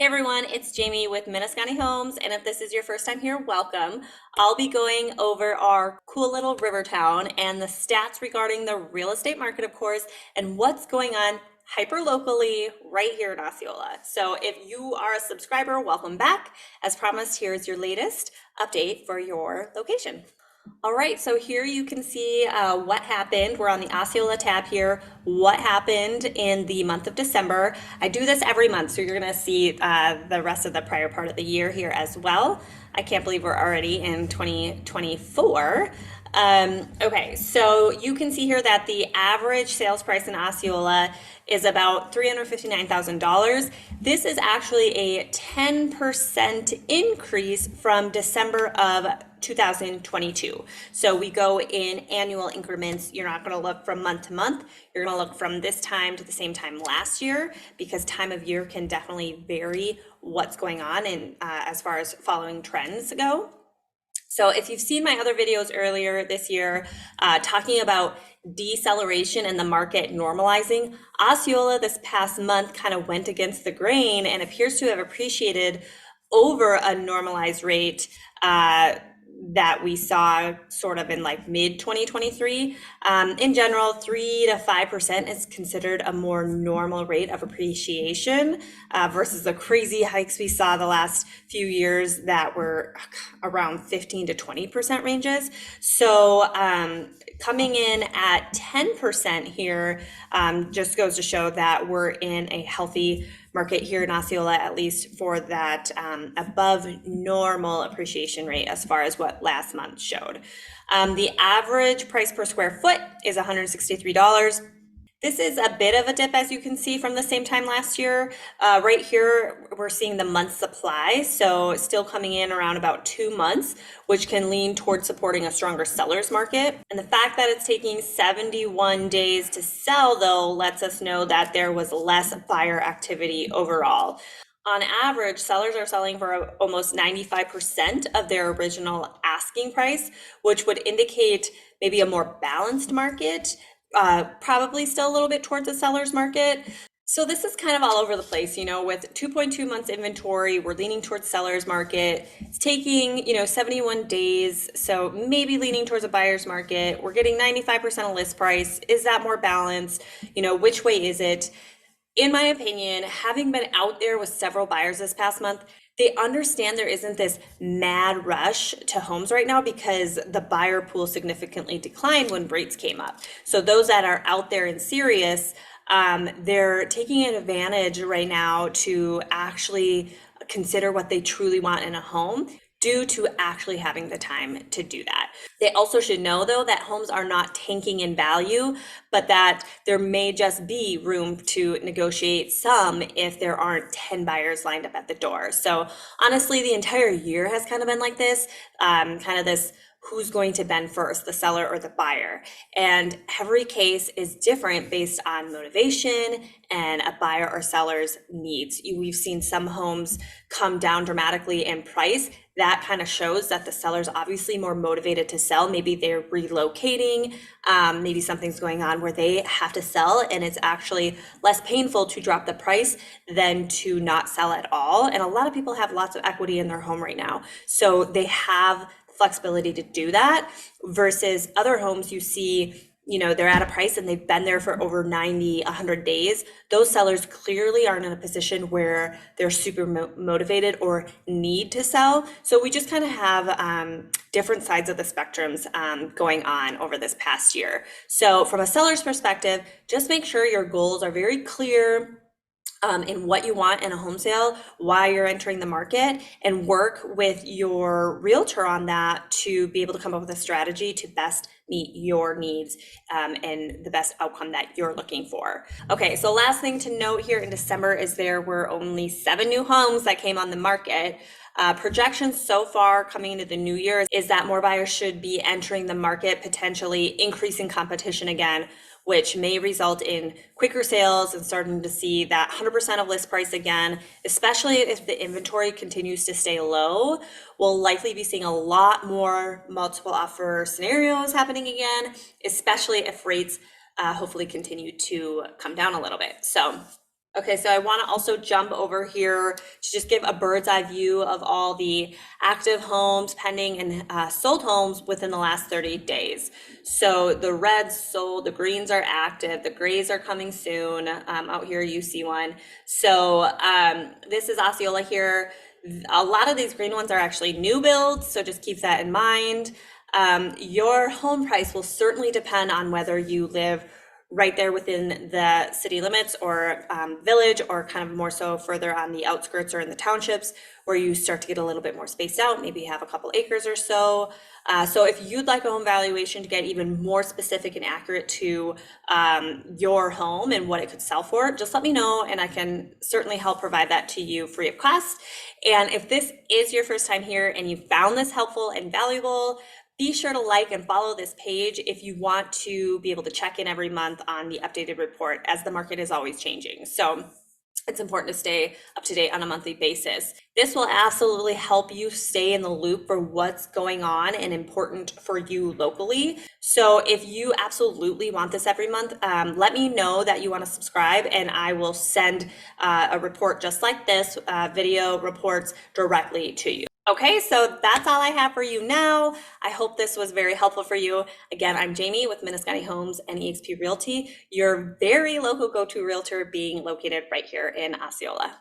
Hey everyone, it's Jamie with Minnesconne Homes, and if this is your first time here, welcome. I'll be going over our cool little river town and the stats regarding the real estate market, of course, and what's going on hyper locally right here in Osceola. So if you are a subscriber, welcome back. As promised, here is your latest update for your location. All right, so here you can see what happened. We're on the Osceola tab here. What happened in the month of December. I do this every month, so you're gonna see the rest of the prior part of the year here as well. I can't believe we're already in 2024. Okay, so you can see here that the average sales price in Osceola is about $359,000. This is actually a 10% increase from December of 2022. So we go in annual increments. You're not going to look from month to month. You're going to look from this time to the same time last year, because time of year can definitely vary what's going on and as far as following trends go. So if you've seen my other videos earlier this year, talking about deceleration and the market normalizing, Osceola this past month kind of went against the grain and appears to have appreciated over a normalized rate that we saw sort of in like mid 2023. In general, 3 to 5% is considered a more normal rate of appreciation versus the crazy hikes we saw the last few years that were around 15 to 20% ranges. So coming in at 10% here just goes to show that we're in a healthy market here in Osceola, at least for that above normal appreciation rate as far as what last month showed. The average price per square foot is $163. This is a bit of a dip, as you can see from the same time last year. Right here, we're seeing the month supply, so still coming in around about 2 months, which can lean towards supporting a stronger seller's market. And the fact that it's taking 71 days to sell, though, lets us know that there was less buyer activity overall. On average, sellers are selling for almost 95% of their original asking price, which would indicate maybe a more balanced market. Probably still a little bit towards the seller's market. So this is kind of all over the place, with 2.2 months inventory, we're leaning towards seller's market. It's taking, 71 days, so maybe leaning towards a buyer's market. We're getting 95% of list price. Is that more balanced? Which way is it? In my opinion, having been out there with several buyers this past month, they understand there isn't this mad rush to homes right now because the buyer pool significantly declined when rates came up. So those that are out there and serious, they're taking advantage right now to actually consider what they truly want in a home, due to actually having the time to do that. They also should know, though, that homes are not tanking in value, but that there may just be room to negotiate some if there aren't 10 buyers lined up at the door. So honestly, the entire year has kind of been like this, kind of this who's going to bend first, the seller or the buyer. And every case is different based on motivation and a buyer or seller's needs. We've seen some homes come down dramatically in price. That kind of shows that the seller's obviously more motivated to sell. Maybe they're relocating, maybe something's going on where they have to sell and it's actually less painful to drop the price than to not sell at all. And a lot of people have lots of equity in their home right now, so they have flexibility to do that, versus other homes you see, they're at a price and they've been there for over 90, 100 days. Those sellers clearly aren't in a position where they're super motivated or need to sell. So we just kind of have different sides of the spectrums going on over this past year. So from a seller's perspective, just make sure your goals are very clear in what you want in a home sale, why you're entering the market, and work with your realtor on that to be able to come up with a strategy to best meet your needs and the best outcome that you're looking for. Okay, so last thing to note here in December is there were only 7 new homes that came on the market. Projections so far coming into the new year is that more buyers should be entering the market, potentially increasing competition again, which may result in quicker sales and starting to see that 100% of list price again, especially if the inventory continues to stay low. We'll likely be seeing a lot more multiple offer scenarios happening again, especially if rates hopefully continue to come down a little bit. So Okay, so I want to also jump over here to just give a bird's eye view of all the active homes, pending, and sold homes within the last 30 days. So the reds sold, the greens are active, the grays are coming soon. Out here, you see one. So this is Osceola here. A lot of these green ones are actually new builds, so just keep that in mind. Your home price will certainly depend on whether you live right there within the city limits or village, or kind of more so further on the outskirts or in the townships where you start to get a little bit more spaced out, maybe you have a couple acres or so. So if you'd like a home valuation to get even more specific and accurate to your home and what it could sell for, just let me know and I can certainly help provide that to you free of cost. And if this is your first time here and you found this helpful and valuable, be sure to like and follow this page if you want to be able to check in every month on the updated report, as the market is always changing. So it's important to stay up to date on a monthly basis. This will absolutely help you stay in the loop for what's going on and important for you locally. So if you absolutely want this every month, let me know that you want to subscribe and I will send a report just like this, video reports directly to you. Okay, so that's all I have for you now. I hope this was very helpful for you. Again, I'm Jamie with Miniskani Homes and eXp Realty, your very local go-to realtor being located right here in Osceola.